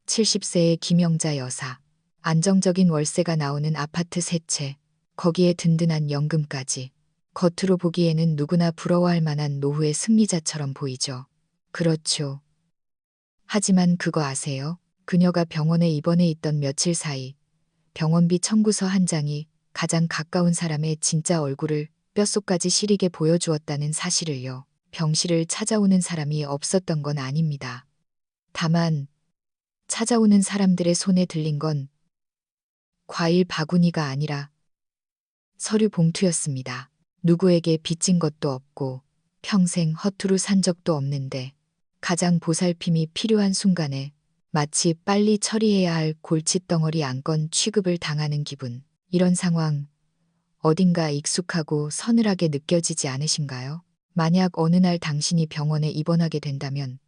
70세의 김영자 여사. 안정적인 월세가 나오는 아파트 세 채. 거기에 든든한 연금까지. 겉으로 보기에는 누구나 부러워할 만한 노후의 승리자처럼 보이죠. 그렇죠. 하지만 그거 아세요? 그녀가 병원에 입원해 있던 며칠 사이 병원비 청구서 한 장이 가장 가까운 사람의 진짜 얼굴을 뼛속까지 시리게 보여주었다는 사실을요. 병실을 찾아오는 사람이 없었던 건 아닙니다. 다만 찾아오는 사람들의 손에 들린 건 과일 바구니가 아니라 서류 봉투였습니다. 누구에게 빚진 것도 없고 평생 허투루 산 적도 없는데 가장 보살핌이 필요한 순간에 마치 빨리 처리해야 할 골칫덩어리 안건 취급을 당하는 기분. 이런 상황 어딘가 익숙하고 서늘하게 느껴지지 않으신가요? 만약 어느 날 당신이 병원에 입원하게 된다면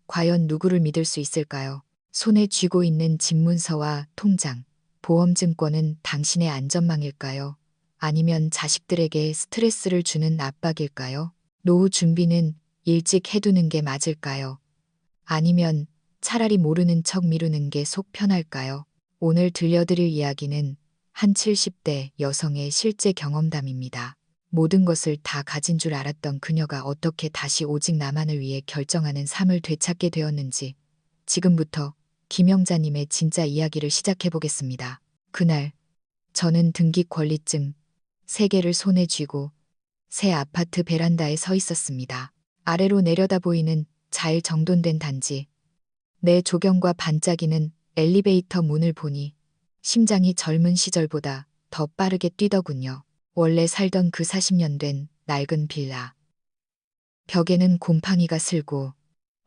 과연 누구를 믿을 수 있을까요? 손에 쥐고 있는 집문서와 통장, 보험증권은 당신의 안전망일까요? 아니면 자식들에게 스트레스를 주는 압박일까요? 노후 준비는 일찍 해두는 게 맞을까요? 아니면 차라리 모르는 척 미루는 게 속 편할까요? 오늘 들려드릴 이야기는 한 70대 여성의 실제 경험담입니다. 모든 것을 다 가진 줄 알았던 그녀가 어떻게 다시 오직 나만을 위해 결정하는 삶을 되찾게 되었는지 지금부터 김영자님의 진짜 이야기를 시작해 보겠습니다. 그날 저는 등기 권리증 3개를 손에 쥐고 새 아파트 베란다에 서 있었습니다. 아래로 내려다 보이는 잘 정돈된 단지, 내 조경과 반짝이는 엘리베이터 문을 보니 심장이 젊은 시절보다 더 빠르게 뛰더군요. 원래 살던 그 40년 된 낡은 빌라. 벽에는 곰팡이가 슬고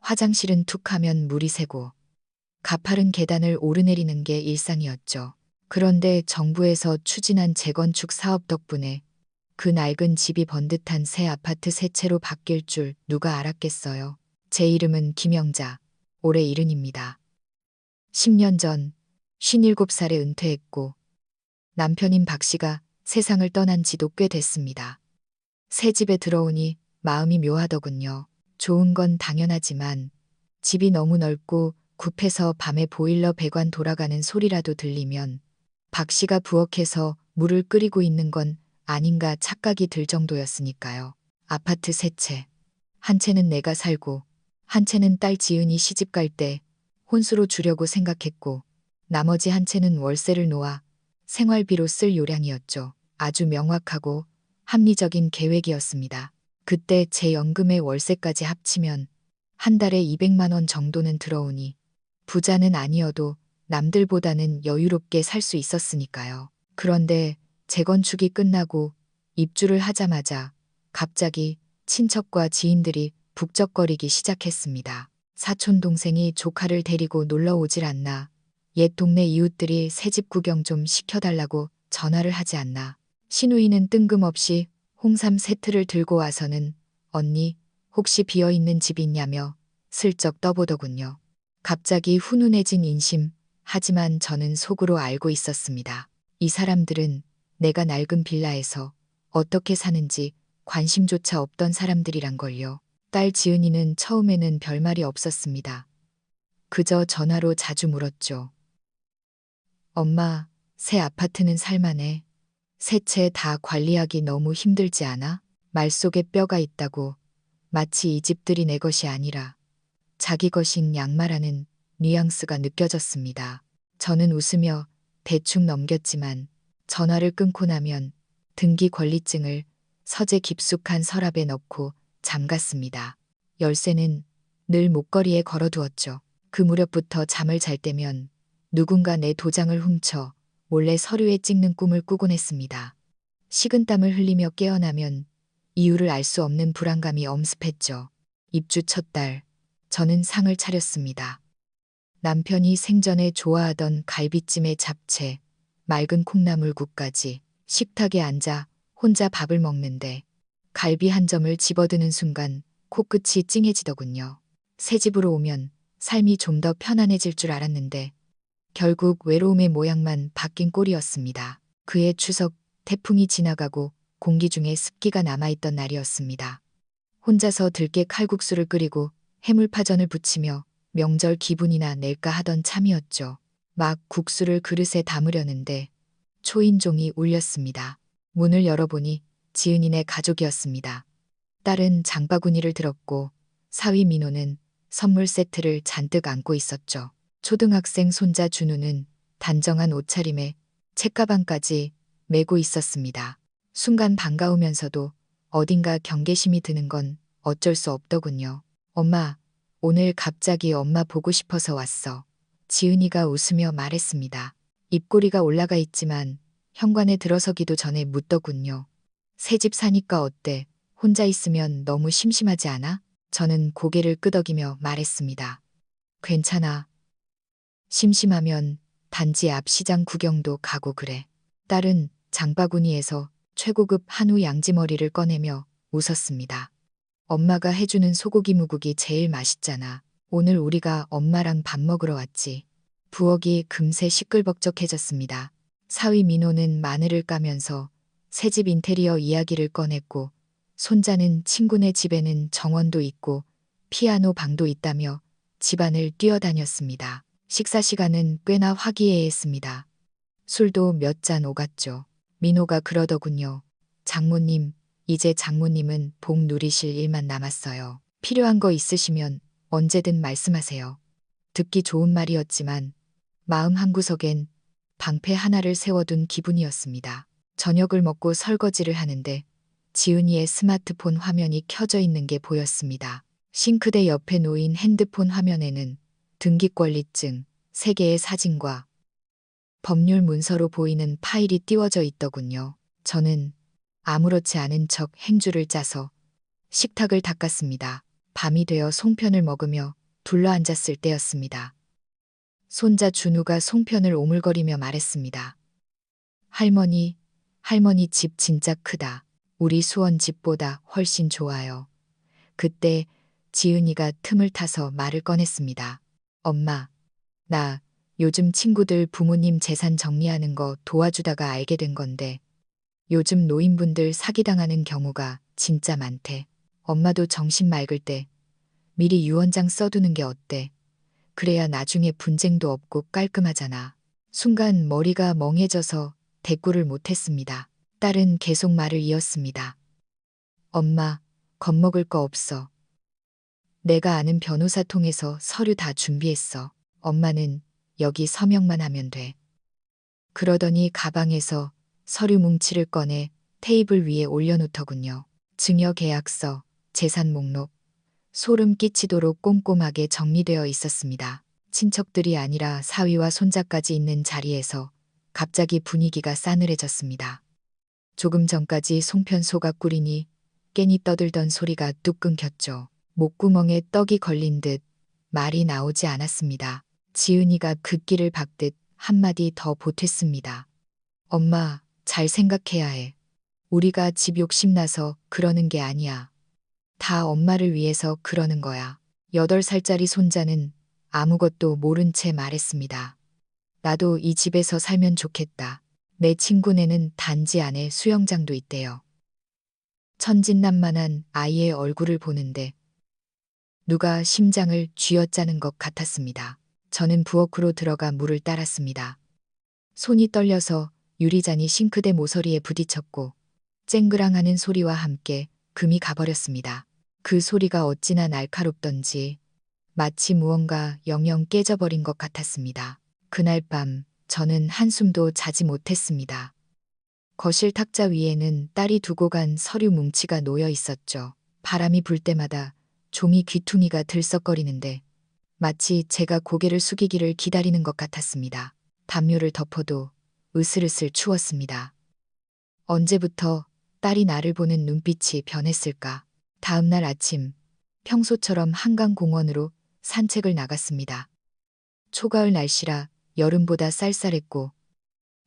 화장실은 툭하면 물이 새고 가파른 계단을 오르내리는 게 일상이었죠. 그런데 정부에서 추진한 재건축 사업 덕분에 그 낡은 집이 번듯한 새 아파트 세 채로 바뀔 줄 누가 알았겠어요. 제 이름은 김영자, 올해 70입니다. 10년 전 57살에 은퇴했고 남편인 박 씨가 세상을 떠난 지도 꽤 됐습니다. 새 집에 들어오니 마음이 묘하더군요. 좋은 건 당연하지만 집이 너무 넓고 굽해서 밤에 보일러 배관 돌아가는 소리라도 들리면 박 씨가 부엌에서 물을 끓이고 있는 건 아닌가 착각이 들 정도였으니까요. 아파트 세 채. 한 채는 내가 살고 한 채는 딸 지은이 시집 갈 때 혼수로 주려고 생각했고 나머지 한 채는 월세를 놓아 생활비로 쓸 요량이었죠. 아주 명확하고 합리적인 계획이었습니다. 그때 제 연금의 월세까지 합치면 한 달에 200만 원 정도는 들어오니 부자는 아니어도 남들보다는 여유롭게 살 수 있었으니까요. 그런데 재건축이 끝나고 입주를 하자마자 갑자기 친척과 지인들이 북적거리기 시작했습니다. 사촌 동생이 조카를 데리고 놀러 오질 않나. 옛 동네 이웃들이 새집 구경 좀 시켜달라고 전화를 하지 않나. 시누이는 뜬금없이 홍삼 세트를 들고 와서는 언니 혹시 비어있는 집 있냐며 슬쩍 떠보더군요. 갑자기 훈훈해진 인심. 하지만 저는 속으로 알고 있었습니다. 이 사람들은 내가 낡은 빌라에서 어떻게 사는지 관심조차 없던 사람들이란 걸요. 딸 지은이는 처음에는 별말이 없었습니다. 그저 전화로 자주 물었죠. 엄마, 새 아파트는 살만해. 새 채 다 관리하기 너무 힘들지 않아? 말 속에 뼈가 있다고. 마치 이 집들이 내 것이 아니라 자기 것인 양말하는 뉘앙스가 느껴졌습니다. 저는 웃으며 대충 넘겼지만 전화를 끊고 나면 등기 권리증을 서재 깊숙한 서랍에 넣고 잠갔습니다. 열쇠는 늘 목걸이에 걸어두었죠. 그 무렵부터 잠을 잘 때면 누군가 내 도장을 훔쳐 몰래 서류에 찍는 꿈을 꾸곤 했습니다. 식은땀을 흘리며 깨어나면 이유를 알 수 없는 불안감이 엄습했죠. 입주 첫 달, 저는 상을 차렸습니다. 남편이 생전에 좋아하던 갈비찜에 잡채, 맑은 콩나물국까지 식탁에 앉아 혼자 밥을 먹는데 갈비 한 점을 집어드는 순간 코끝이 찡해지더군요. 새 집으로 오면 삶이 좀 더 편안해질 줄 알았는데 결국 외로움의 모양만 바뀐 꼴이었습니다. 그해 추석, 태풍이 지나가고 공기 중에 습기가 남아있던 날이었습니다. 혼자서 들깨 칼국수를 끓이고 해물파전을 부치며 명절 기분이나 낼까 하던 참이었죠. 막 국수를 그릇에 담으려는데 초인종이 울렸습니다. 문을 열어보니 지은이네 가족이었습니다. 딸은 장바구니를 들었고 사위 민호는 선물 세트를 잔뜩 안고 있었죠. 초등학생 손자 준우는 단정한 옷차림에 책가방까지 메고 있었습니다. 순간 반가우면서도 어딘가 경계심이 드는 건 어쩔 수 없더군요. 엄마, 오늘 갑자기 엄마 보고 싶어서 왔어. 지은이가 웃으며 말했습니다. 입꼬리가 올라가 있지만 현관에 들어서기도 전에 묻더군요. 새집 사니까 어때? 혼자 있으면 너무 심심하지 않아? 저는 고개를 끄덕이며 말했습니다. 괜찮아. 심심하면 단지 앞 시장 구경도 가고 그래. 딸은 장바구니에서 최고급 한우 양지머리를 꺼내며 웃었습니다. 엄마가 해주는 소고기 무국이 제일 맛있잖아. 오늘 우리가 엄마랑 밥 먹으러 왔지. 부엌이 금세 시끌벅적해졌습니다. 사위 민호는 마늘을 까면서 새집 인테리어 이야기를 꺼냈고 손자는 친구네 집에는 정원도 있고 피아노 방도 있다며 집안을 뛰어다녔습니다. 식사 시간은 꽤나 화기애애했습니다. 술도 몇 잔 오갔죠. 민호가 그러더군요. 장모님, 이제 장모님은 복 누리실 일만 남았어요. 필요한 거 있으시면 언제든 말씀하세요. 듣기 좋은 말이었지만 마음 한구석엔 방패 하나를 세워둔 기분이었습니다. 저녁을 먹고 설거지를 하는데 지은이의 스마트폰 화면이 켜져 있는 게 보였습니다. 싱크대 옆에 놓인 핸드폰 화면에는 등기권리증 3개의 사진과 법률 문서로 보이는 파일이 띄워져 있더군요. 저는 아무렇지 않은 척 행주를 짜서 식탁을 닦았습니다. 밤이 되어 송편을 먹으며 둘러앉았을 때였습니다. 손자 준우가 송편을 오물거리며 말했습니다. 할머니, 할머니 집 진짜 크다. 우리 수원 집보다 훨씬 좋아요. 그때 지은이가 틈을 타서 말을 꺼냈습니다. 엄마, 나 요즘 친구들 부모님 재산 정리하는 거 도와주다가 알게 된 건데 요즘 노인분들 사기당하는 경우가 진짜 많대. 엄마도 정신 맑을 때 미리 유언장 써두는 게 어때? 그래야 나중에 분쟁도 없고 깔끔하잖아. 순간 머리가 멍해져서 대꾸를 못했습니다. 딸은 계속 말을 이었습니다. 엄마, 겁먹을 거 없어. 내가 아는 변호사 통해서 서류 다 준비했어. 엄마는 여기 서명만 하면 돼. 그러더니 가방에서 서류 뭉치를 꺼내 테이블 위에 올려놓더군요. 증여계약서, 재산 목록, 소름 끼치도록 꼼꼼하게 정리되어 있었습니다. 친척들이 아니라 사위와 손자까지 있는 자리에서 갑자기 분위기가 싸늘해졌습니다. 조금 전까지 송편 소각 끓이니 깻이 떠들던 소리가 뚝 끊겼죠. 목구멍에 떡이 걸린 듯 말이 나오지 않았습니다. 지은이가 긋기를 박듯 한마디 더 보탰습니다. 엄마, 잘 생각해야 해. 우리가 집 욕심나서 그러는 게 아니야. 다 엄마를 위해서 그러는 거야. 8살짜리 손자는 아무것도 모른 채 말했습니다. 나도 이 집에서 살면 좋겠다. 내 친구네는 단지 안에 수영장도 있대요. 천진난만한 아이의 얼굴을 보는데 누가 심장을 쥐어짜는 것 같았습니다. 저는 부엌으로 들어가 물을 따랐습니다. 손이 떨려서 유리잔이 싱크대 모서리에 부딪혔고 쨍그랑하는 소리와 함께 금이 가버렸습니다. 그 소리가 어찌나 날카롭던지 마치 무언가 영영 깨져버린 것 같았습니다. 그날 밤 저는 한숨도 자지 못했습니다. 거실 탁자 위에는 딸이 두고 간 서류 뭉치가 놓여 있었죠. 바람이 불 때마다 종이 귀퉁이가 들썩거리는데 마치 제가 고개를 숙이기를 기다리는 것 같았습니다. 담요를 덮어도 으슬으슬 추웠습니다. 언제부터 딸이 나를 보는 눈빛이 변했을까? 다음 날 아침 평소처럼 한강공원으로 산책을 나갔습니다. 초가을 날씨라 여름보다 쌀쌀했고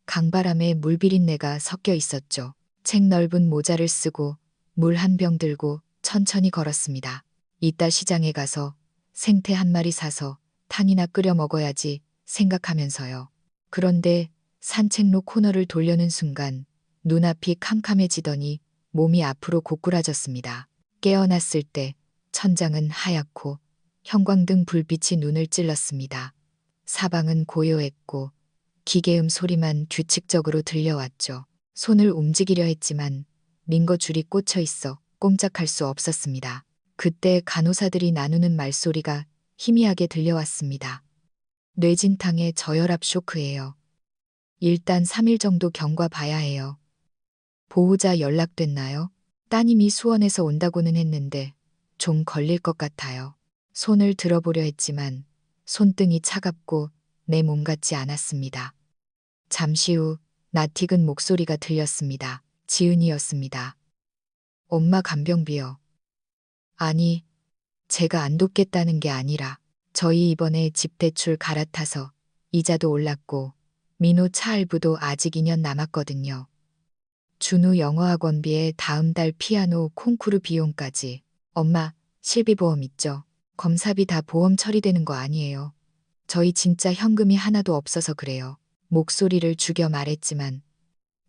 강바람에 물비린내가 섞여 있었죠. 책 넓은 모자를 쓰고 물 한 병 들고 천천히 걸었습니다. 이따 시장에 가서 생태 한 마리 사서 탕이나 끓여 먹어야지 생각하면서요. 그런데 산책로 코너를 돌려는 순간 눈앞이 캄캄해지더니 몸이 앞으로 고꾸라졌습니다. 깨어났을 때 천장은 하얗고 형광등 불빛이 눈을 찔렀습니다. 사방은 고요했고 기계음 소리만 규칙적으로 들려왔죠. 손을 움직이려 했지만 링거 줄이 꽂혀 있어 꼼짝할 수 없었습니다. 그때 간호사들이 나누는 말소리가 희미하게 들려왔습니다. 뇌진탕의 저혈압 쇼크예요. 일단 3일 정도 경과 봐야 해요. 보호자 연락됐나요? 따님이 수원에서 온다고는 했는데 좀 걸릴 것 같아요. 손을 들어보려 했지만 손등이 차갑고 내 몸 같지 않았습니다. 잠시 후 낯익은 목소리가 들렸습니다. 지은이었습니다. 엄마 간병비요. 아니, 제가 안 돕겠다는 게 아니라 저희 이번에 집 대출 갈아타서 이자도 올랐고 민호 차 할부도 아직 2년 남았거든요. 준우 영어학원비에 다음 달 피아노 콩쿠르 비용까지. 엄마, 실비보험 있죠? 검사비 다 보험 처리되는 거 아니에요. 저희 진짜 현금이 하나도 없어서 그래요. 목소리를 죽여 말했지만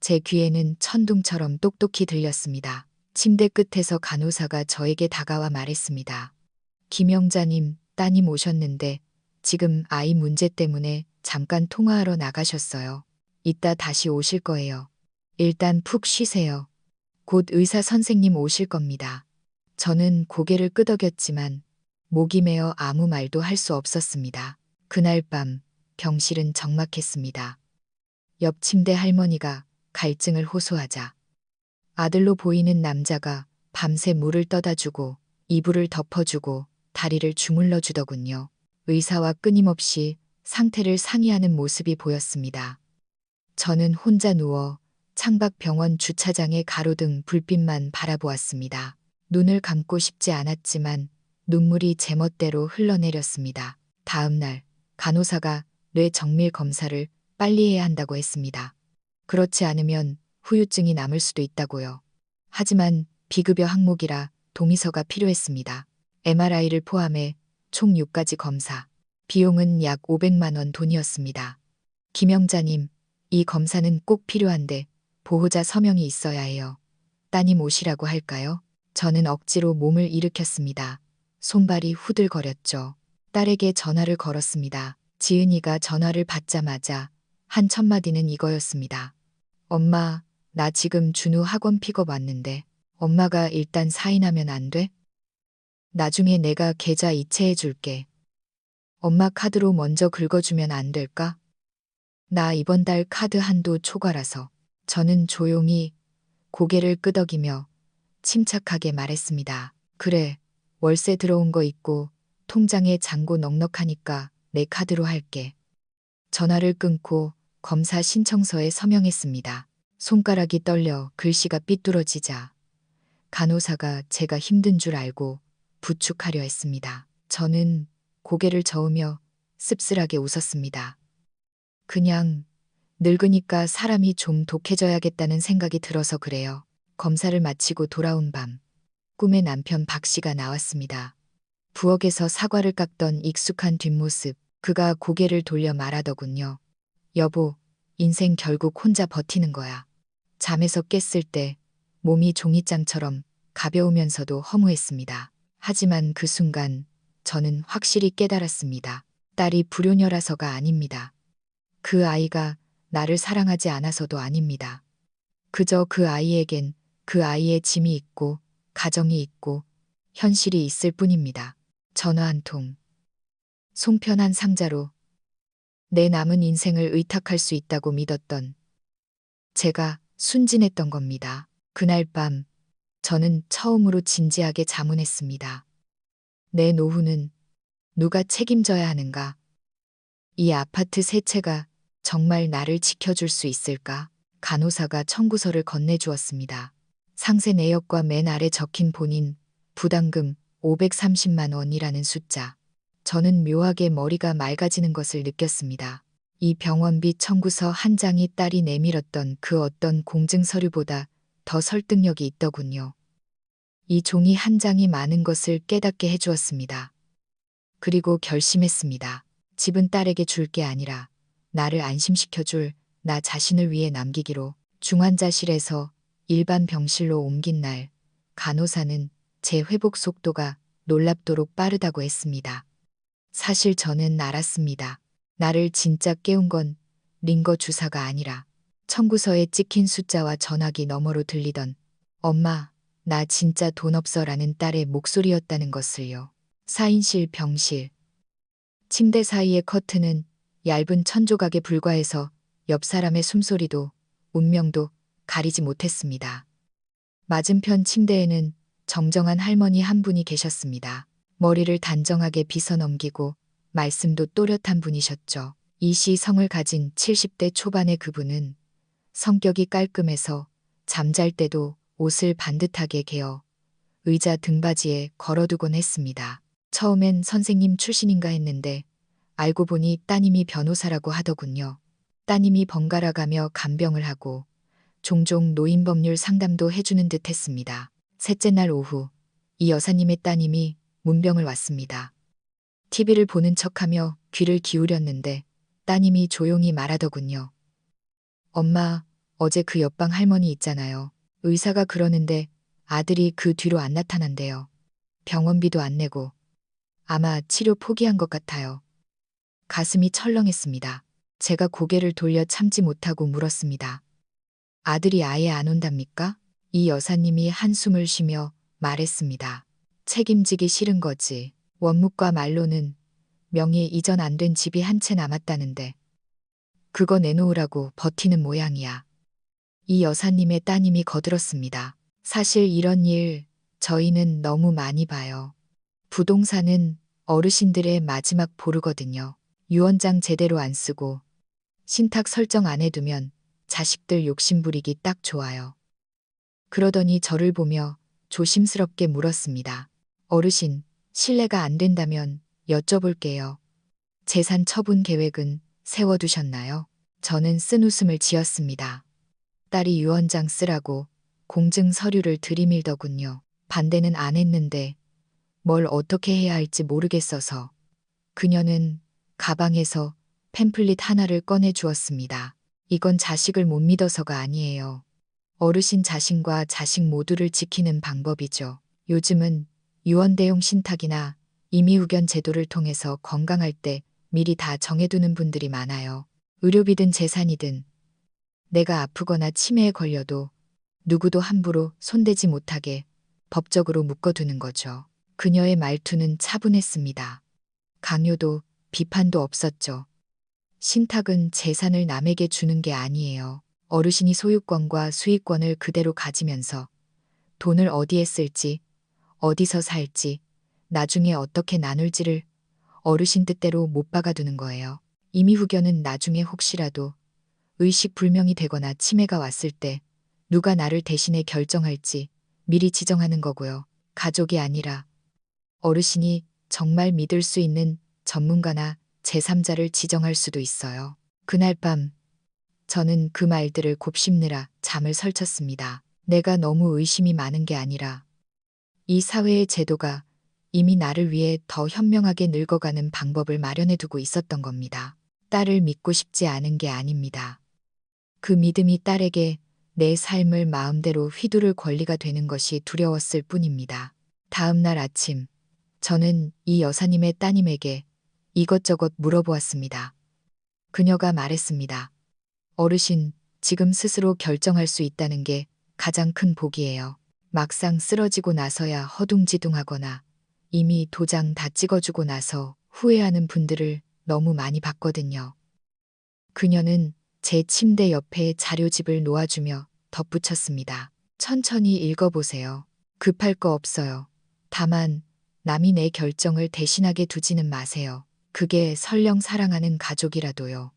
제 귀에는 천둥처럼 똑똑히 들렸습니다. 침대 끝에서 간호사가 저에게 다가와 말했습니다. 김영자님, 따님 오셨는데 지금 아이 문제 때문에 잠깐 통화하러 나가셨어요. 이따 다시 오실 거예요. 일단 푹 쉬세요. 곧 의사 선생님 오실 겁니다. 저는 고개를 끄덕였지만 목이 메어 아무 말도 할 수 없었습니다. 그날 밤 병실은 적막했습니다. 옆 침대 할머니가 갈증을 호소하자 아들로 보이는 남자가 밤새 물을 떠다 주고 이불을 덮어주고 다리를 주물러 주더군요. 의사와 끊임없이 상태를 상의하는 모습이 보였습니다. 저는 혼자 누워 창밖 병원 주차장의 가로등 불빛만 바라보았습니다. 눈을 감고 싶지 않았지만 눈물이 제멋대로 흘러내렸습니다. 다음 날 간호사가 뇌 정밀 검사를 빨리 해야 한다고 했습니다. 그렇지 않으면 후유증이 남을 수도 있다고요. 하지만 비급여 항목이라 동의서가 필요했습니다. MRI를 포함해 총 6가지 검사. 비용은 약 500만 원 돈이었습니다. 김영자님, 이 검사는 꼭 필요한데 보호자 서명이 있어야 해요. 따님 오시라고 할까요? 저는 억지로 몸을 일으켰습니다. 손발이 후들거렸죠. 딸에게 전화를 걸었습니다. 지은이가 전화를 받자마자 한 첫마디는 이거였습니다. 엄마, 나 지금 준우 학원 픽업 왔는데 엄마가 일단 사인하면 안 돼? 나중에 내가 계좌 이체해 줄게. 엄마 카드로 먼저 긁어주면 안 될까? 나 이번 달 카드 한도 초과라서. 저는 조용히 고개를 끄덕이며 침착하게 말했습니다. 그래, 월세 들어온 거 있고 통장에 잔고 넉넉하니까 내 카드로 할게. 전화를 끊고 검사 신청서에 서명했습니다. 손가락이 떨려 글씨가 삐뚤어지자 간호사가 제가 힘든 줄 알고 부축하려 했습니다. 저는 고개를 저으며 씁쓸하게 웃었습니다. 그냥 늙으니까 사람이 좀 독해져야겠다는 생각이 들어서 그래요. 검사를 마치고 돌아온 밤, 꿈에 남편 박 씨가 나왔습니다. 부엌에서 사과를 깎던 익숙한 뒷모습, 그가 고개를 돌려 말하더군요. 여보, 인생 결국 혼자 버티는 거야. 잠에서 깼을 때 몸이 종이장처럼 가벼우면서도 허무했습니다. 하지만 그 순간 저는 확실히 깨달았습니다. 딸이 불효녀라서가 아닙니다. 그 아이가 나를 사랑하지 않아서도 아닙니다. 그저 그 아이에겐 그 아이의 짐이 있고 가정이 있고 현실이 있을 뿐입니다. 전화 한 통, 송편한 상자로 내 남은 인생을 의탁할 수 있다고 믿었던 제가 순진했던 겁니다. 그날 밤 저는 처음으로 진지하게 자문했습니다. 내 노후는 누가 책임져야 하는가? 이 아파트 세 채가 정말 나를 지켜줄 수 있을까? 간호사가 청구서를 건네주었습니다. 상세 내역과 맨 아래 적힌 본인 부담금 530만 원이라는 숫자. 저는 묘하게 머리가 맑아지는 것을 느꼈습니다. 이 병원비 청구서 한 장이 딸이 내밀었던 그 어떤 공증 서류보다 더 설득력이 있더군요. 이 종이 한 장이 많은 것을 깨닫게 해주었습니다. 그리고 결심했습니다. 집은 딸에게 줄 게 아니라 나를 안심시켜줄 나 자신을 위해 남기기로. 중환자실에서 일반 병실로 옮긴 날 간호사는 제 회복 속도가 놀랍도록 빠르다고 했습니다. 사실 저는 알았습니다. 나를 진짜 깨운 건 링거 주사가 아니라 청구서에 찍힌 숫자와 전화기 너머로 들리던 엄마, 나 진짜 돈 없어라는 딸의 목소리였다는 것을요. 4인실 병실. 침대 사이의 커튼은 얇은 천조각에 불과해서 옆 사람의 숨소리도 운명도 가리지 못했습니다. 맞은편 침대에는 정정한 할머니 한 분이 계셨습니다. 머리를 단정하게 빗어 넘기고 말씀도 또렷한 분이셨죠. 이시성을 가진 70대 초반의 그분은 성격이 깔끔해서 잠잘 때도 옷을 반듯하게 개어 의자 등받이에 걸어두곤 했습니다. 처음엔 선생님 출신인가 했는데 알고 보니 따님이 변호사라고 하더군요. 따님이 번갈아 가며 간병을 하고 종종 노인법률 상담도 해주는 듯 했습니다. 셋째 날 오후 이 여사님의 따님이 문병을 왔습니다. TV를 보는 척하며 귀를 기울였는데 따님이 조용히 말하더군요. 엄마, 어제 그 옆방 할머니 있잖아요. 의사가 그러는데 아들이 그 뒤로 안 나타난대요. 병원비도 안 내고 아마 치료 포기한 것 같아요. 가슴이 철렁했습니다. 제가 고개를 돌려 참지 못하고 물었습니다. 아들이 아예 안 온답니까? 이 여사님이 한숨을 쉬며 말했습니다. 책임지기 싫은 거지. 원묵과 말로는 명의 이전 안 된 집이 한 채 남았다는데 그거 내놓으라고 버티는 모양이야. 이 여사님의 따님이 거들었습니다. 사실 이런 일 저희는 너무 많이 봐요. 부동산은 어르신들의 마지막 보루거든요. 유언장 제대로 안 쓰고 신탁 설정 안 해두면 자식들 욕심부리기 딱 좋아요. 그러더니 저를 보며 조심스럽게 물었습니다. 어르신, 실례가 안 된다면 여쭤볼게요. 재산 처분 계획은 세워두셨나요? 저는 쓴웃음을 지었습니다. 딸이 유언장 쓰라고 공증 서류를 들이밀더군요. 반대는 안 했는데 뭘 어떻게 해야 할지 모르겠어서 그녀는 가방에서 팸플릿 하나를 꺼내 주었습니다. 이건 자식을 못 믿어서가 아니에요. 어르신 자신과 자식 모두를 지키는 방법이죠. 요즘은 유언대용 신탁이나 임의후견 제도를 통해서 건강할 때 미리 다 정해두는 분들이 많아요. 의료비든 재산이든 내가 아프거나 치매에 걸려도 누구도 함부로 손대지 못하게 법적으로 묶어두는 거죠. 그녀의 말투는 차분했습니다. 강요도 비판도 없었죠. 신탁은 재산을 남에게 주는 게 아니에요. 어르신이 소유권과 수익권을 그대로 가지면서 돈을 어디에 쓸지, 어디서 살지, 나중에 어떻게 나눌지를 어르신 뜻대로 못 박아두는 거예요. 임의후견은 나중에 혹시라도 의식불명이 되거나 치매가 왔을 때 누가 나를 대신해 결정할지 미리 지정하는 거고요. 가족이 아니라 어르신이 정말 믿을 수 있는 전문가나 제3자를 지정할 수도 있어요. 그날 밤 저는 그 말들을 곱씹느라 잠을 설쳤습니다. 내가 너무 의심이 많은 게 아니라 이 사회의 제도가 이미 나를 위해 더 현명하게 늙어가는 방법을 마련해 두고 있었던 겁니다. 딸을 믿고 싶지 않은 게 아닙니다. 그 믿음이 딸에게 내 삶을 마음대로 휘두를 권리가 되는 것이 두려웠을 뿐입니다. 다음 날 아침, 저는 이 여사님의 따님에게 이것저것 물어보았습니다. 그녀가 말했습니다. 어르신, 지금 스스로 결정할 수 있다는 게 가장 큰 복이에요. 막상 쓰러지고 나서야 허둥지둥하거나 이미 도장 다 찍어주고 나서 후회하는 분들을 너무 많이 봤거든요. 그녀는 제 침대 옆에 자료집을 놓아주며 덧붙였습니다. 천천히 읽어보세요. 급할 거 없어요. 다만 남이 내 결정을 대신하게 두지는 마세요. 그게 설령 사랑하는 가족이라도요.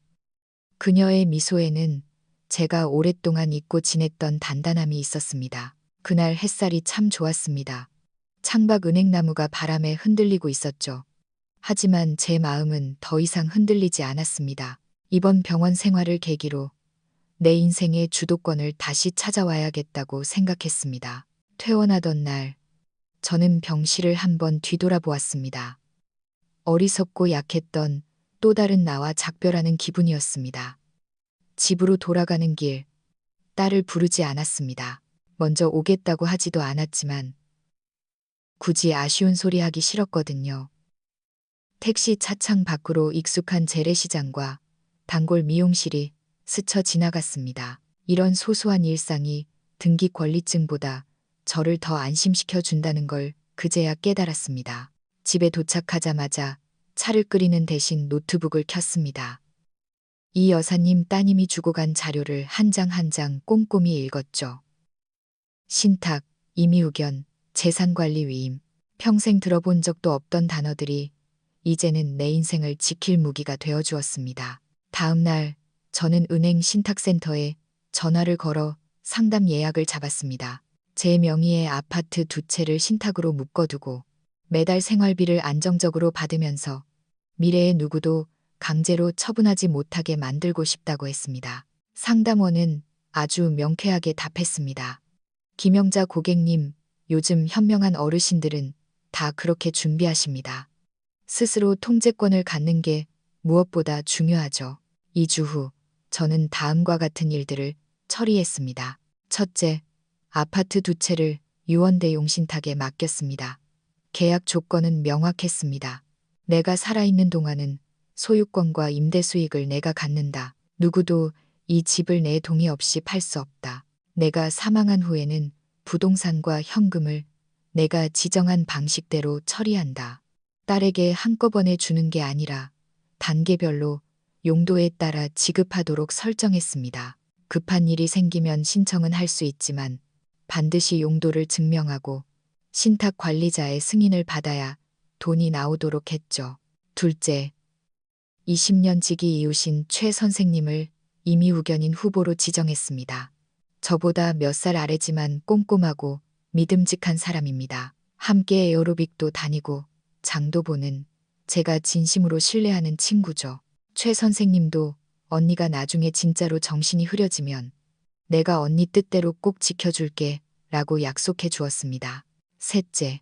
그녀의 미소에는 제가 오랫동안 잊고 지냈던 단단함이 있었습니다. 그날 햇살이 참 좋았습니다. 창밖 은행나무가 바람에 흔들리고 있었죠. 하지만 제 마음은 더 이상 흔들리지 않았습니다. 이번 병원 생활을 계기로 내 인생의 주도권을 다시 찾아와야겠다고 생각했습니다. 퇴원하던 날, 저는 병실을 한번 뒤돌아보았습니다. 어리석고 약했던 또 다른 나와 작별하는 기분이었습니다. 집으로 돌아가는 길, 딸을 부르지 않았습니다. 먼저 오겠다고 하지도 않았지만 굳이 아쉬운 소리 하기 싫었거든요. 택시 차창 밖으로 익숙한 재래시장과 단골 미용실이 스쳐 지나갔습니다. 이런 소소한 일상이 등기 권리증보다 저를 더 안심시켜 준다는 걸 그제야 깨달았습니다. 집에 도착하자마자 차를 끓이는 대신 노트북을 켰습니다. 이 여사님 따님이 주고 간 자료를 한 장 한 장 꼼꼼히 읽었죠. 신탁, 임의후견, 재산관리 위임, 평생 들어본 적도 없던 단어들이 이제는 내 인생을 지킬 무기가 되어 주었습니다. 다음 날 저는 은행 신탁센터에 전화를 걸어 상담 예약을 잡았습니다. 제 명의의 아파트 2채를 신탁으로 묶어두고 매달 생활비를 안정적으로 받으면서 미래의 누구도 강제로 처분하지 못하게 만들고 싶다고 했습니다. 상담원은 아주 명쾌하게 답했습니다. 김영자 고객님, 요즘 현명한 어르신들은 다 그렇게 준비하십니다. 스스로 통제권을 갖는 게 무엇보다 중요하죠. 2주 후 저는 다음과 같은 일들을 처리했습니다. 첫째, 아파트 2채를 유원대용 신탁에 맡겼습니다. 계약 조건은 명확했습니다. 내가 살아있는 동안은 소유권과 임대 수익을 내가 갖는다. 누구도 이 집을 내 동의 없이 팔 수 없다. 내가 사망한 후에는 부동산과 현금을 내가 지정한 방식대로 처리한다. 딸에게 한꺼번에 주는 게 아니라 단계별로 용도에 따라 지급하도록 설정했습니다. 급한 일이 생기면 신청은 할 수 있지만 반드시 용도를 증명하고 신탁 관리자의 승인을 받아야 돈이 나오도록 했죠. 둘째, 20년 지기 이웃인 최 선생님을 임의후견인 후보로 지정했습니다. 저보다 몇 살 아래지만 꼼꼼하고 믿음직한 사람입니다. 함께 에어로빅도 다니고 장도 보는 제가 진심으로 신뢰하는 친구죠. 최 선생님도 언니가 나중에 진짜로 정신이 흐려지면 내가 언니 뜻대로 꼭 지켜줄게 라고 약속해 주었습니다. 셋째,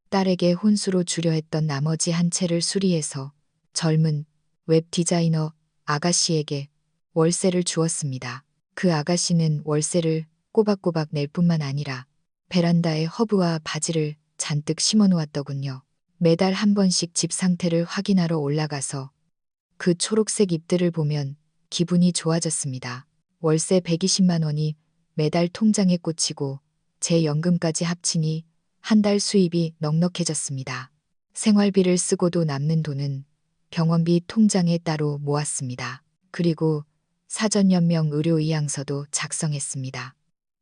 딸에게 혼수로 주려 했던 나머지 한 채를 수리해서 젊은 웹 디자이너 아가씨에게 월세를 주었습니다. 그 아가씨는 월세를 꼬박꼬박 낼 뿐만 아니라 베란다에 허브와 바지를 잔뜩 심어 놓았더군요. 매달 한 번씩 집 상태를 확인하러 올라가서 그 초록색 잎들을 보면 기분이 좋아졌습니다. 월세 120만 원이 매달 통장에 꽂히고 제 연금까지 합치니 한 달 수입이 넉넉해졌습니다. 생활비를 쓰고도 남는 돈은 병원비 통장에 따로 모았습니다. 그리고 사전연명 의료이양서도 작성했습니다.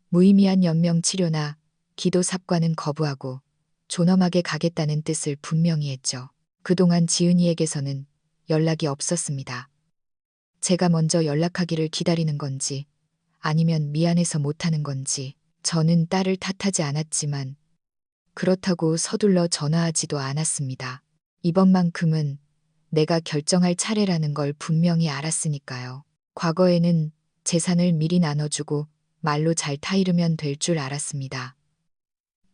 무의미한 연명 치료나 기도 삽관은 거부하고 존엄하게 가겠다는 뜻을 분명히 했죠. 그동안 지은이에게서는 연락이 없었습니다. 제가 먼저 연락하기를 기다리는 건지 아니면 미안해서 못하는 건지 저는 딸을 탓하지 않았지만 그렇다고 서둘러 전화하지도 않았습니다. 이번만큼은 내가 결정할 차례라는 걸 분명히 알았으니까요. 과거에는 재산을 미리 나눠주고 말로 잘 타이르면 될 줄 알았습니다.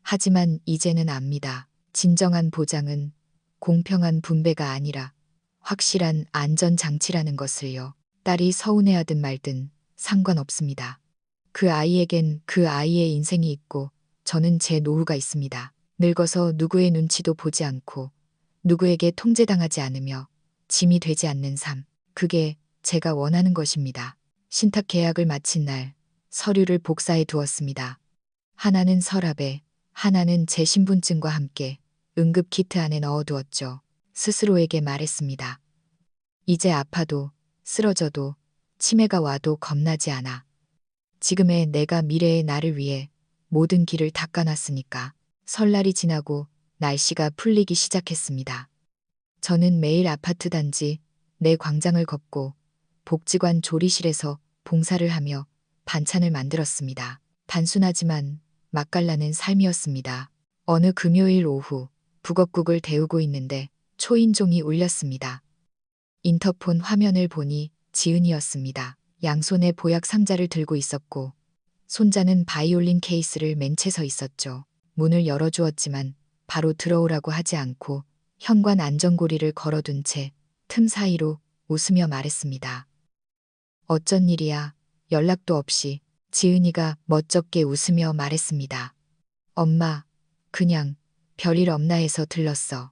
하지만 이제는 압니다. 진정한 보장은 공평한 분배가 아니라 확실한 안전장치라는 것을요. 딸이 서운해하든 말든 상관없습니다. 그 아이에겐 그 아이의 인생이 있고 저는 제 노후가 있습니다. 늙어서 누구의 눈치도 보지 않고 누구에게 통제당하지 않으며 짐이 되지 않는 삶. 그게 제가 원하는 것입니다. 신탁 계약을 마친 날 서류를 복사해 두었습니다. 하나는 서랍에, 하나는 제 신분증과 함께 응급 키트 안에 넣어두었죠. 스스로에게 말했습니다. 이제 아파도 쓰러져도 치매가 와도 겁나지 않아. 지금의 내가 미래의 나를 위해 모든 길을 닦아놨으니까. 설날이 지나고 날씨가 풀리기 시작했습니다. 저는 매일 아파트 단지 내 광장을 걷고 복지관 조리실에서 봉사를 하며 반찬을 만들었습니다. 단순하지만 맛깔나는 삶이었습니다. 어느 금요일 오후 북엇국을 데우고 있는데 초인종이 울렸습니다. 인터폰 화면을 보니 지은이었습니다. 양손에 보약 상자를 들고 있었고 손자는 바이올린 케이스를 맨 채 서 있었죠. 문을 열어주었지만 바로 들어오라고 하지 않고 현관 안전고리를 걸어둔 채 틈 사이로 웃으며 말했습니다. 어쩐 일이야. 연락도 없이. 지은이가 멋쩍게 웃으며 말했습니다. 엄마, 그냥 별일 없나 해서 들렀어.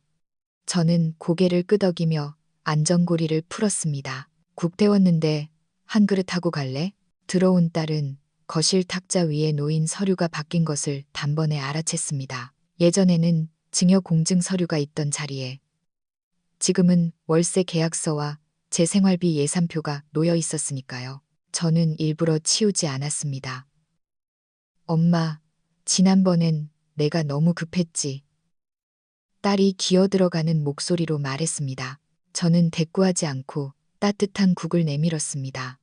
저는 고개를 끄덕이며 안전고리를 풀었습니다. 국 데웠는데 한 그릇 하고 갈래? 들어온 딸은 거실 탁자 위에 놓인 서류가 바뀐 것을 단번에 알아챘습니다. 예전에는 증여 공증 서류가 있던 자리에 지금은 월세 계약서와 제 생활비 예산표가 놓여 있었으니까요. 저는 일부러 치우지 않았습니다. 엄마, 지난번엔 내가 너무 급했지. 딸이 기어들어가는 목소리로 말했습니다. 저는 대꾸하지 않고 따뜻한 국을 내밀었습니다.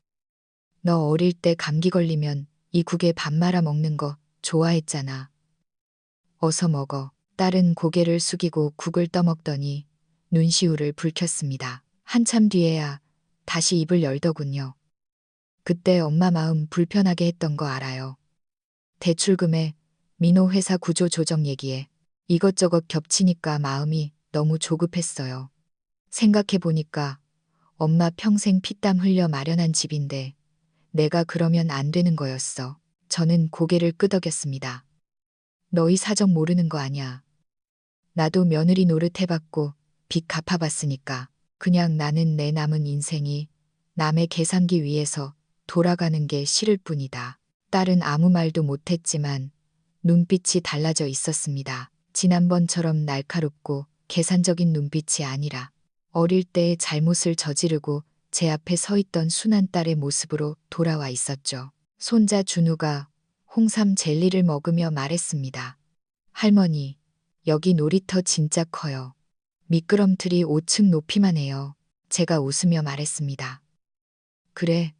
너 어릴 때 감기 걸리면 이 국에 밥 말아 먹는 거 좋아했잖아. 어서 먹어. 딸은 고개를 숙이고 국을 떠먹더니 눈시울을 붉혔습니다. 한참 뒤에야 다시 입을 열더군요. 그때 엄마 마음 불편하게 했던 거 알아요. 대출금에 민호 회사 구조 조정 얘기에 이것저것 겹치니까 마음이 너무 조급했어요. 생각해보니까 엄마 평생 피땀 흘려 마련한 집인데 내가 그러면 안 되는 거였어. 저는 고개를 끄덕였습니다. 너희 사정 모르는 거 아냐. 나도 며느리 노릇 해봤고 빚 갚아봤으니까 그냥 나는 내 남은 인생이 남의 계산기 위에서 돌아가는 게 싫을 뿐이다. 딸은 아무 말도 못했지만 눈빛이 달라져 있었습니다. 지난번처럼 날카롭고 계산적인 눈빛이 아니라 어릴 때의 잘못을 저지르고 제 앞에 서 있던 순한 딸의 모습으로 돌아와 있었죠. 손자 준우가 홍삼 젤리를 먹으며 말했습니다. 할머니, 여기 놀이터 진짜 커요. 미끄럼틀이 5층 높이만 해요. 제가 웃으며 말했습니다. 그래.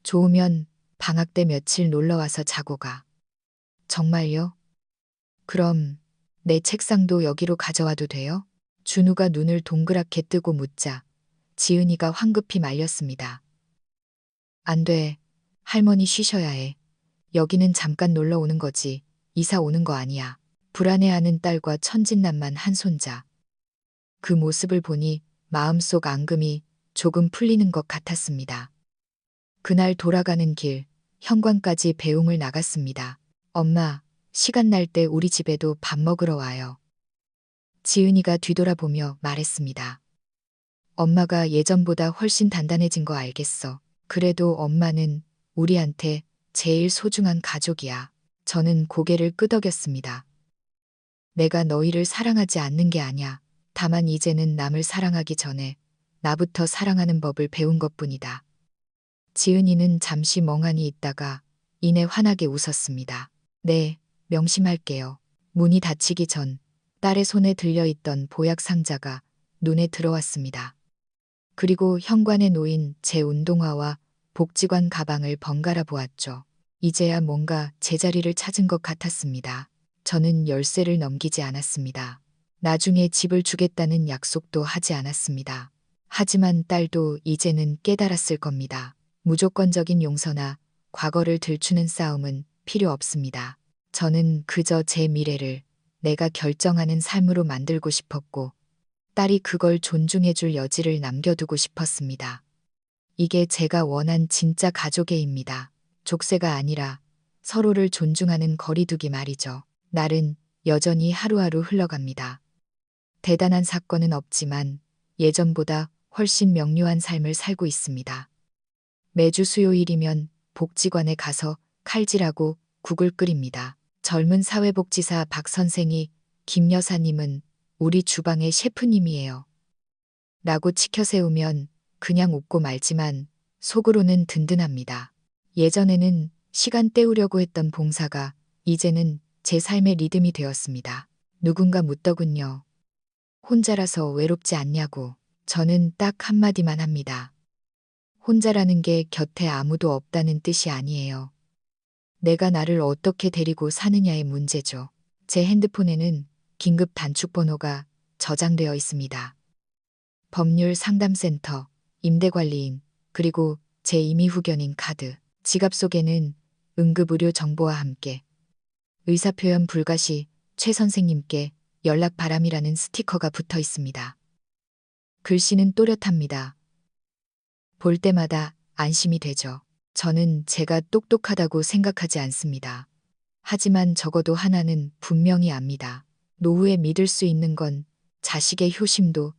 좋으면 방학 때 며칠 놀러와서 자고 가. 정말요? 그럼 내 책상도 여기로 가져와도 돼요? 준우가 눈을 동그랗게 뜨고 묻자 지은이가 황급히 말렸습니다. 안 돼. 할머니 쉬셔야 해. 여기는 잠깐 놀러 오는 거지. 이사 오는 거 아니야. 불안해하는 딸과 천진난만 한 손자. 그 모습을 보니 마음속 앙금이 조금 풀리는 것 같았습니다. 그날 돌아가는 길, 현관까지 배웅을 나갔습니다. 엄마, 시간 날 때 우리 집에도 밥 먹으러 와요. 지은이가 뒤돌아보며 말했습니다. 엄마가 예전보다 훨씬 단단해진 거 알겠어. 그래도 엄마는 우리한테 제일 소중한 가족이야. 저는 고개를 끄덕였습니다. 내가 너희를 사랑하지 않는 게 아냐. 다만 이제는 남을 사랑하기 전에 나부터 사랑하는 법을 배운 것뿐이다. 지은이는 잠시 멍하니 있다가 이내 환하게 웃었습니다. 네, 명심할게요. 문이 닫히기 전 딸의 손에 들려있던 보약 상자가 눈에 들어왔습니다. 그리고 현관에 놓인 제 운동화와 복지관 가방을 번갈아 보았죠. 이제야 뭔가 제자리를 찾은 것 같았습니다. 저는 열쇠를 넘기지 않았습니다. 나중에 집을 주겠다는 약속도 하지 않았습니다. 하지만 딸도 이제는 깨달았을 겁니다. 무조건적인 용서나 과거를 들추는 싸움은 필요 없습니다. 저는 그저 제 미래를 내가 결정하는 삶으로 만들고 싶었고, 딸이 그걸 존중해줄 여지를 남겨두고 싶었습니다. 이게 제가 원한 진짜 가족애입니다. 족쇄가 아니라 서로를 존중하는 거리두기 말이죠. 날은 여전히 하루하루 흘러갑니다. 대단한 사건은 없지만 예전보다 훨씬 명료한 삶을 살고 있습니다. 매주 수요일이면 복지관에 가서 칼질하고 국을 끓입니다. 젊은 사회복지사 박 선생이 김 여사님은 우리 주방의 셰프님이에요. 라고 치켜세우면 그냥 웃고 말지만 속으로는 든든합니다. 예전에는 시간 때우려고 했던 봉사가 이제는 제 삶의 리듬이 되었습니다. 누군가 묻더군요. 혼자라서 외롭지 않냐고. 저는 딱 한마디만 합니다. 혼자라는 게 곁에 아무도 없다는 뜻이 아니에요. 내가 나를 어떻게 데리고 사느냐의 문제죠. 제 핸드폰에는 긴급 단축 번호가 저장되어 있습니다. 법률 상담센터, 임대관리인, 그리고 제 임의 후견인 카드. 지갑 속에는 응급의료 정보와 함께 의사표현 불가 시 최 선생님께 연락 바람이라는 스티커가 붙어 있습니다. 글씨는 또렷합니다. 볼 때마다 안심이 되죠. 저는 제가 똑똑하다고 생각하지 않습니다. 하지만 적어도 하나는 분명히 압니다. 노후에 믿을 수 있는 건 자식의 효심도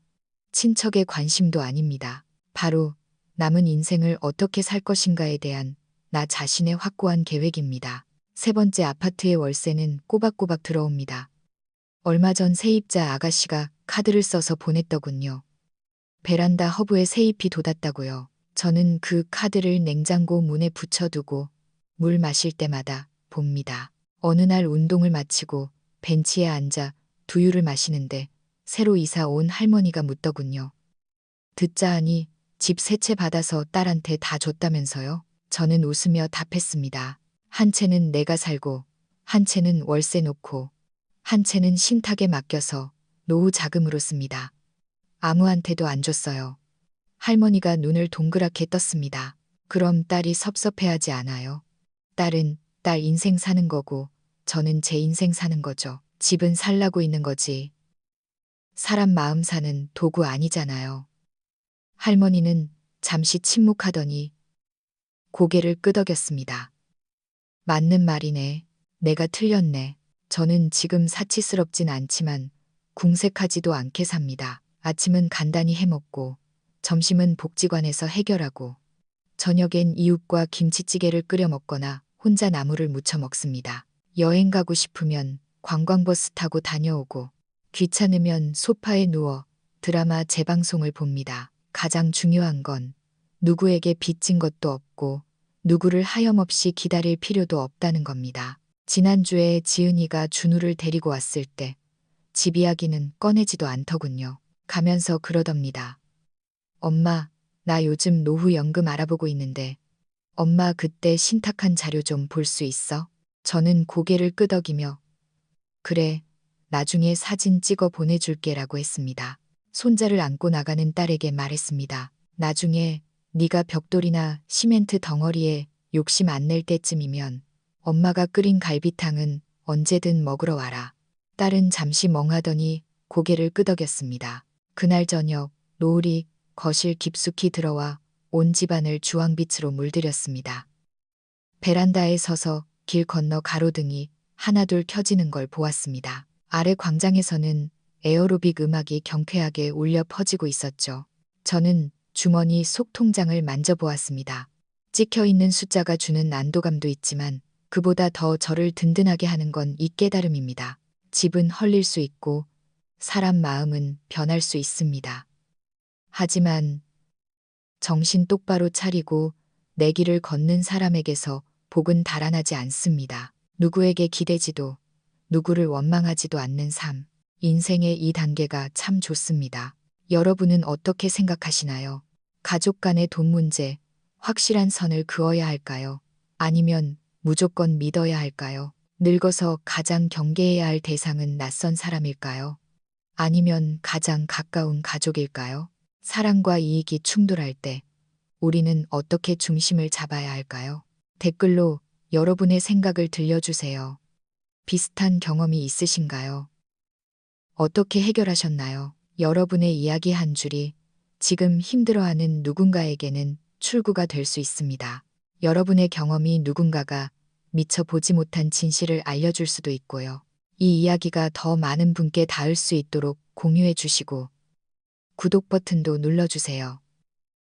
친척의 관심도 아닙니다. 바로 남은 인생을 어떻게 살 것인가에 대한 나 자신의 확고한 계획입니다. 세 번째, 아파트의 월세는 꼬박꼬박 들어옵니다. 얼마 전 세입자 아가씨가 카드를 써서 보냈더군요. 베란다 허브에 새잎이 돋았다고요. 저는 그 카드를 냉장고 문에 붙여두고 물 마실 때마다 봅니다. 어느 날 운동을 마치고 벤치에 앉아 두유를 마시는데 새로 이사 온 할머니가 묻더군요. 듣자 하니 집 세 채 받아서 딸한테 다 줬다면서요? 저는 웃으며 답했습니다. 한 채는 내가 살고, 한 채는 월세 놓고, 한 채는 신탁에 맡겨서 노후 자금으로 씁니다. 아무한테도 안 줬어요. 할머니가 눈을 동그랗게 떴습니다. 그럼 딸이 섭섭해하지 않아요? 딸은 딸 인생 사는 거고, 저는 제 인생 사는 거죠. 집은 살라고 있는 거지. 사람 마음 사는 도구 아니잖아요. 할머니는 잠시 침묵하더니 고개를 끄덕였습니다. 맞는 말이네. 내가 틀렸네. 저는 지금 사치스럽진 않지만 궁색하지도 않게 삽니다. 아침은 간단히 해먹고 점심은 복지관에서 해결하고 저녁엔 이웃과 김치찌개를 끓여 먹거나 혼자 나물을 무쳐 먹습니다. 여행 가고 싶으면 관광버스 타고 다녀오고 귀찮으면 소파에 누워 드라마 재방송을 봅니다. 가장 중요한 건 누구에게 빚진 것도 없고 누구를 하염없이 기다릴 필요도 없다는 겁니다. 지난주에 지은이가 준우를 데리고 왔을 때 집 이야기는 꺼내지도 않더군요. 가면서 그러답니다. 엄마, 나 요즘 노후연금 알아보고 있는데 엄마 그때 신탁한 자료 좀 볼 수 있어? 저는 고개를 끄덕이며 그래, 나중에 사진 찍어 보내줄게라고 했습니다. 손자를 안고 나가는 딸에게 말했습니다. 나중에 네가 벽돌이나 시멘트 덩어리에 욕심 안 낼 때쯤이면 엄마가 끓인 갈비탕은 언제든 먹으러 와라. 딸은 잠시 멍하더니 고개를 끄덕였습니다. 그날 저녁 노을이 거실 깊숙이 들어와 온 집안을 주황빛으로 물들였습니다. 베란다에 서서 길 건너 가로등이 하나둘 켜지는 걸 보았습니다. 아래 광장에서는 에어로빅 음악이 경쾌하게 울려 퍼지고 있었죠. 저는 주머니 속 통장을 만져보았습니다. 찍혀있는 숫자가 주는 안도감도 있지만 그보다 더 저를 든든하게 하는 건 이 깨달음입니다. 집은 헐릴 수 있고 사람 마음은 변할 수 있습니다. 하지만 정신 똑바로 차리고 내 길을 걷는 사람에게서 복은 달아나지 않습니다. 누구에게 기대지도 누구를 원망하지도 않는 삶. 인생의 이 단계가 참 좋습니다. 여러분은 어떻게 생각하시나요? 가족 간의 돈 문제, 확실한 선을 그어야 할까요? 아니면 무조건 믿어야 할까요? 늙어서 가장 경계해야 할 대상은 낯선 사람일까요? 아니면 가장 가까운 가족일까요? 사랑과 이익이 충돌할 때 우리는 어떻게 중심을 잡아야 할까요? 댓글로 여러분의 생각을 들려주세요. 비슷한 경험이 있으신가요? 어떻게 해결하셨나요? 여러분의 이야기 한 줄이 지금 힘들어하는 누군가에게는 출구가 될 수 있습니다. 여러분의 경험이 누군가가 미처 보지 못한 진실을 알려줄 수도 있고요. 이 이야기가 더 많은 분께 닿을 수 있도록 공유해 주시고 구독 버튼도 눌러주세요.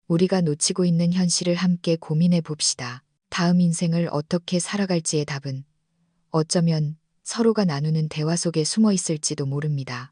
우리가 놓치고 있는 현실을 함께 고민해 봅시다. 다음 인생을 어떻게 살아갈지의 답은 어쩌면 서로가 나누는 대화 속에 숨어 있을지도 모릅니다.